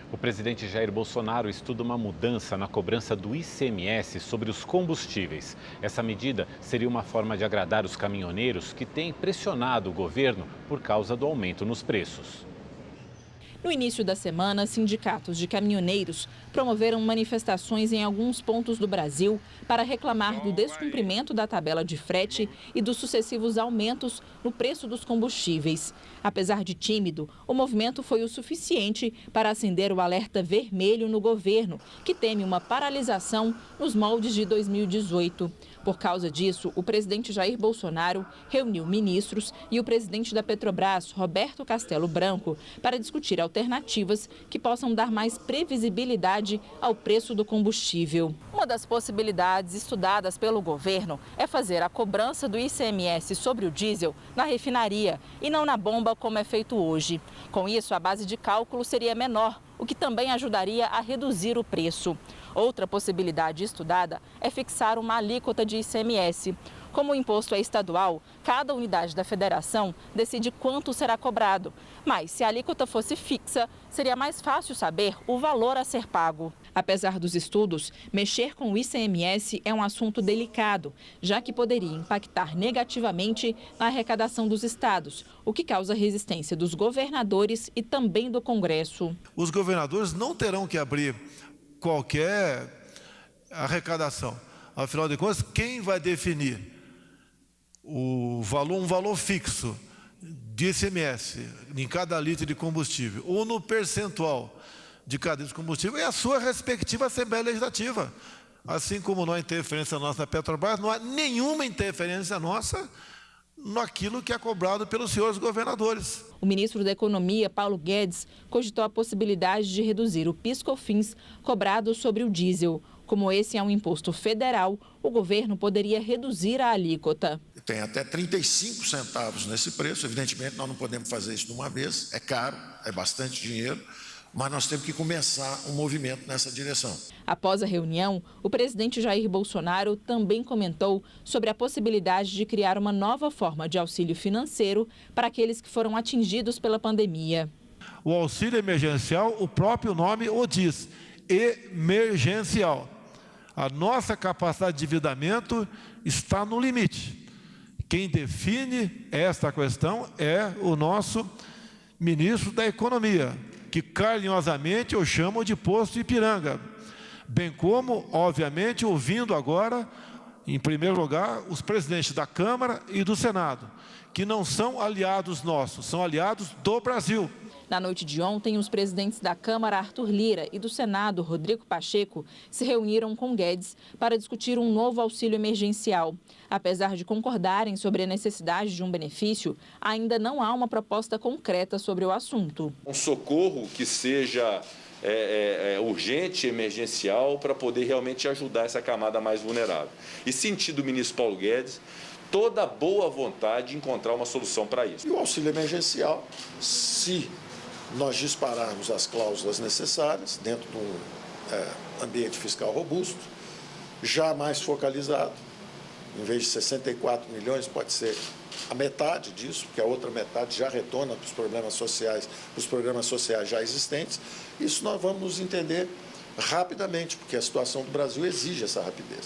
O presidente Jair Bolsonaro estuda uma mudança na cobrança do ICMS sobre os combustíveis. Essa medida seria uma forma de agradar os caminhoneiros que têm pressionado o governo por causa do aumento nos preços. No início da semana, sindicatos de caminhoneiros promoveram manifestações em alguns pontos do Brasil para reclamar do descumprimento da tabela de frete e dos sucessivos aumentos no preço dos combustíveis. Apesar de tímido, o movimento foi o suficiente para acender o alerta vermelho no governo, que teme uma paralisação nos moldes de 2018. Por causa disso, o presidente Jair Bolsonaro reuniu ministros e o presidente da Petrobras, Roberto Castello Branco, para discutir alternativas que possam dar mais previsibilidade ao preço do combustível. Uma das possibilidades estudadas pelo governo é fazer a cobrança do ICMS sobre o diesel na refinaria e não na bomba como é feito hoje. Com isso, a base de cálculo seria menor, o que também ajudaria a reduzir o preço. Outra possibilidade estudada é fixar uma alíquota de ICMS. Como o imposto é estadual, cada unidade da federação decide quanto será cobrado. Mas se a alíquota fosse fixa, seria mais fácil saber o valor a ser pago. Apesar dos estudos, mexer com o ICMS é um assunto delicado, já que poderia impactar negativamente na arrecadação dos estados, o que causa resistência dos governadores e também do Congresso. Os governadores não terão que abrir qualquer arrecadação. Afinal de contas, quem vai definir um valor fixo de ICMS em cada litro de combustível ou no percentual de cada litro de combustível é a sua respectiva Assembleia Legislativa. Assim como não há interferência nossa na Petrobras, não há nenhuma interferência nossa naquilo que é cobrado pelos senhores governadores. O ministro da Economia, Paulo Guedes, cogitou a possibilidade de reduzir o PIS/COFINS cobrado sobre o diesel. Como esse é um imposto federal, o governo poderia reduzir a alíquota. Tem até 35 centavos nesse preço. Evidentemente, nós não podemos fazer isso de uma vez. É caro, é bastante dinheiro, mas nós temos que começar um movimento nessa direção. Após a reunião, o presidente Jair Bolsonaro também comentou sobre a possibilidade de criar uma nova forma de auxílio financeiro para aqueles que foram atingidos pela pandemia. O auxílio emergencial, o próprio nome o diz, emergencial. A nossa capacidade de endividamento está no limite. Quem define esta questão é o nosso ministro da Economia, que carinhosamente eu chamo de posto Ipiranga, bem como, obviamente, ouvindo agora, em primeiro lugar, os presidentes da Câmara e do Senado, que não são aliados nossos, são aliados do Brasil. Na noite de ontem, os presidentes da Câmara, Arthur Lira, e do Senado, Rodrigo Pacheco, se reuniram com Guedes para discutir um novo auxílio emergencial. Apesar de concordarem sobre a necessidade de um benefício, ainda não há uma proposta concreta sobre o assunto. Um socorro que seja urgente, emergencial, para poder realmente ajudar essa camada mais vulnerável. E sentir do ministro Paulo Guedes toda a boa vontade de encontrar uma solução para isso. E o auxílio emergencial, se nós dispararmos as cláusulas necessárias dentro de um ambiente fiscal robusto, já mais focalizado, em vez de 64 milhões, pode ser a metade disso, porque a outra metade já retorna para os programas sociais já existentes. Isso nós vamos entender rapidamente, porque a situação do Brasil exige essa rapidez.